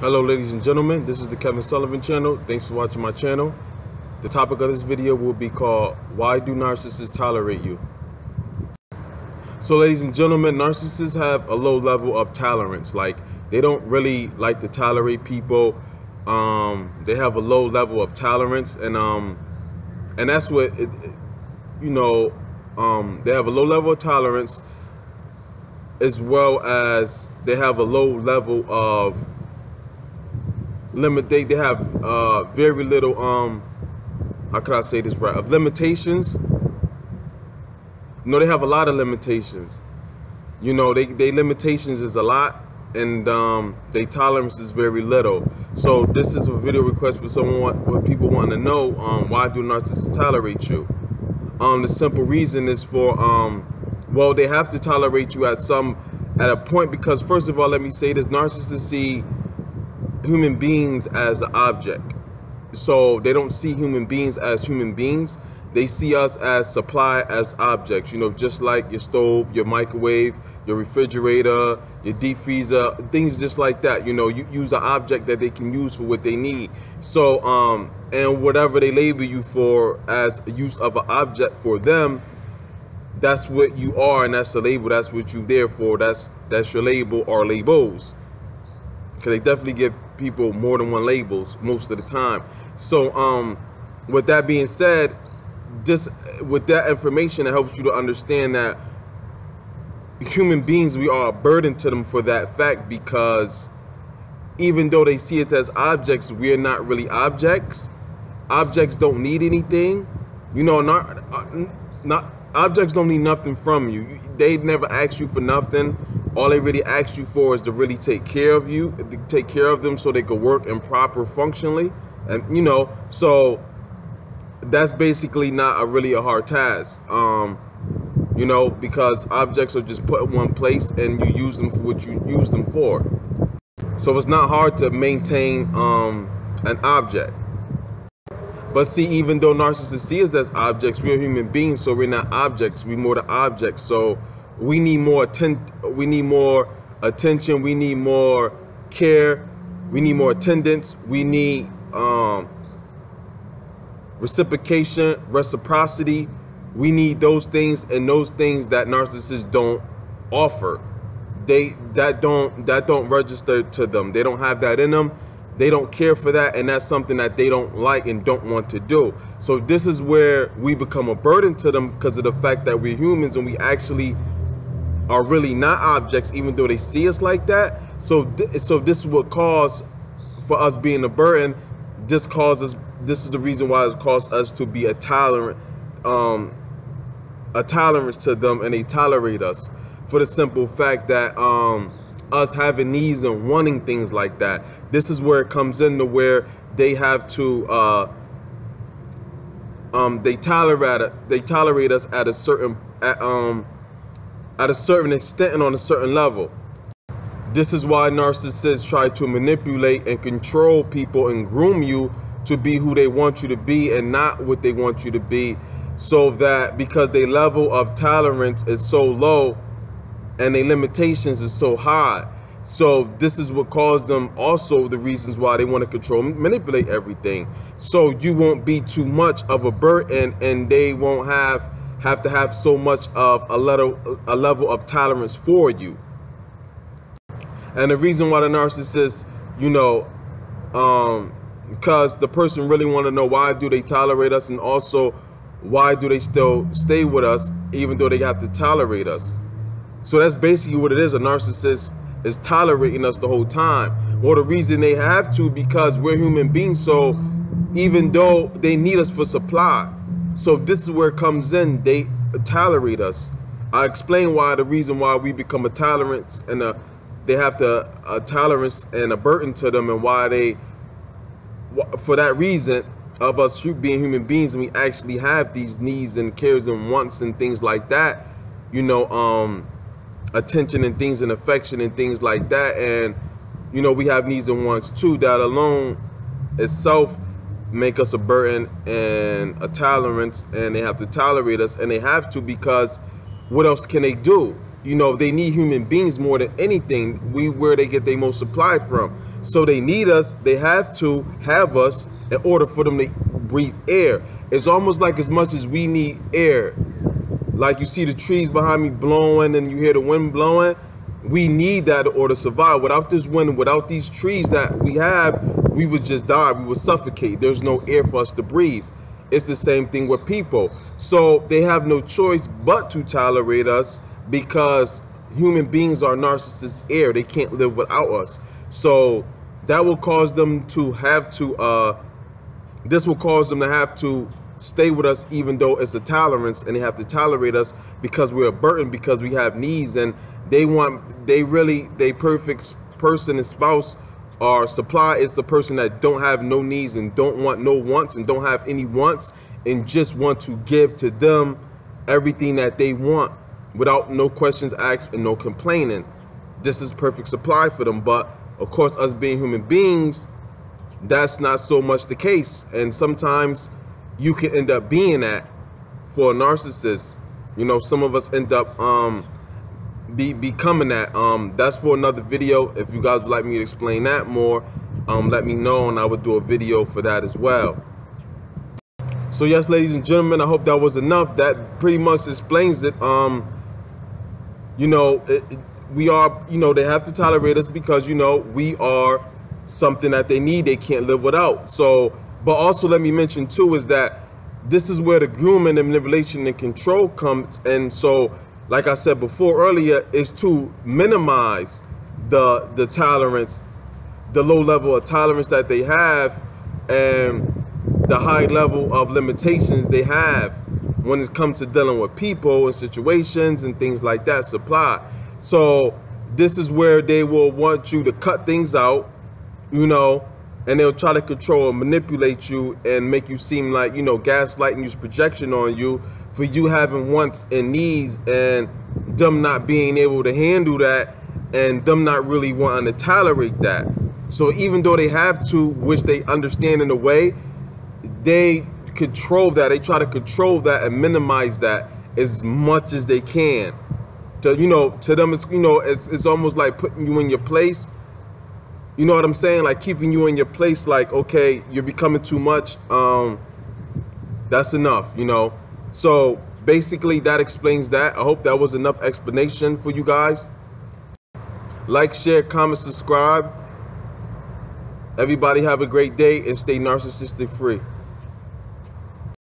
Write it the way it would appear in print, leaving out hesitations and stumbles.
Hello ladies and gentlemen, this is the Kevin Sullivan channel. Thanks for watching my channel. The topic of this video will be called, Why Do Narcissists Tolerate You? So ladies and gentlemen, narcissists have a low level of tolerance. Like, they don't really like to tolerate people. They have a low level of tolerance, and that's what they have a low level of tolerance, as well as they have a low level of limit. They have very little how could I say this right, of limitations. No, they have a lot of limitations. They limitations is a lot, and their tolerance is very little. So this is a video request for people want to know, why do narcissists tolerate you? The simple reason is for well, they have to tolerate you at a point, because first of all, let me say this: narcissists see human beings as an object. So they don't see human beings as human beings. They see us as as objects, just like your stove, your microwave, your refrigerator, your deep freezer, things just like that. You use an object that they can use for what they need. So and whatever they label you for as use of an object for them, that's what you are, and that's the label. That's what you're there for. That's your label or labels. Because they definitely give people more than one labels most of the time. So with that being said, just with that information, it helps you to understand that human beings, we are a burden to them for that fact, because even though they see us as objects, we're not really objects. Objects don't need anything. Objects don't need nothing from you. They never ask you for nothing. All they really ask you for is to really take care of you, to take care of them so they could work and proper functionally. And so that's basically not really a hard task, because objects are just put in one place and you use them for what you use them for. So it's not hard to maintain an object. But see, even though narcissists see us as objects, we're human beings, so we're not objects. We're more than objects. So we need more attention. We need more care. We need more attendance. We need reciprocity. We need those things, and those things that narcissists don't offer. That don't register to them. They don't have that in them. They don't care for that, and that's something that they don't like and don't want to do. So this is where we become a burden to them, because of the fact that we're humans and we actually are really not objects, even though they see us like that. So this is what caused for us being a burden. This is the reason why it caused us to be a tolerance to them, and they tolerate us for the simple fact that us having needs and wanting things like that. This is where it comes into where they have to they tolerate us at a certain extent and on a certain level. This is why narcissists try to manipulate and control people and groom you to be who they want you to be and not what they want you to be, so that because their level of tolerance is so low and their limitations is so high. So this is what caused them, also the reasons why they want to control and manipulate everything. So you won't be too much of a burden, and they won't have to have so much of a level of tolerance for you. And the reason why the narcissist, because the person really want to know, why do they tolerate us, and also why do they still stay with us even though they have to tolerate us. So that's basically what it is. A narcissist is tolerating us the whole time. Well, the reason they have to, because we're human beings, so even though they need us for supply, so this is where it comes in. They tolerate us. I explain why, the reason why we become a tolerance, and they have a tolerance and a burden to them, and why they, for that reason of us being human beings, and we actually have these needs and cares and wants and things like that, attention and things and affection and things like that. And we have needs and wants too, that alone itself make us a burden and a tolerance, and they have to tolerate us, and they have to, because what else can they do? they need human beings more than anything. Where they get their most supply from. So they need us. They have to have us in order for them to breathe air. It's almost like as much as we need air. Like you see the trees behind me blowing and you hear the wind blowing. We need that in order to survive. Without this wind, without these trees that we have, we would just die. We would suffocate. There's no air for us to breathe. It's the same thing with people. So they have no choice but to tolerate us because human beings are narcissist air. They can't live without us. So that will cause them to have to, this will cause them to have to stay with us even though it's a tolerance, and they have to tolerate us because we're a burden, because we have needs, and they perfect person and spouse or supply is the person that don't have no needs and don't want no wants and don't have any wants and just want to give to them everything that they want without no questions asked and no complaining. This is perfect supply for them. But of course, us being human beings, that's not so much the case. And sometimes you can end up being that for a narcissist. Some of us end up becoming that. That's for another video. If you guys would like me to explain that more, let me know and I would do a video for that as well. So yes, ladies and gentlemen, I hope that was enough. That pretty much explains it. We are, they have to tolerate us because, we are something that they need. They can't live without. So, but also let me mention too, is that this is where the grooming and manipulation and control comes. And so, like I said before earlier, is to minimize the tolerance, the low level of tolerance that they have, and the high level of limitations they have when it comes to dealing with people and situations and things like that, supply. So this is where they will want you to cut things out, and they'll try to control and manipulate you and make you seem like, gaslighting, use projection on you for you having wants and needs and them not being able to handle that and them not really wanting to tolerate that. So even though they have to, which they understand in a way, they control that. They try to control that and minimize that as much as they can. To them, it's almost like putting you in your place. You know what I'm saying? Like keeping you in your place. Like, okay, you're becoming too much. That's enough. So basically, that explains that. I hope that was enough explanation for you guys. Like, share, comment, subscribe. Everybody have a great day and stay narcissistic free.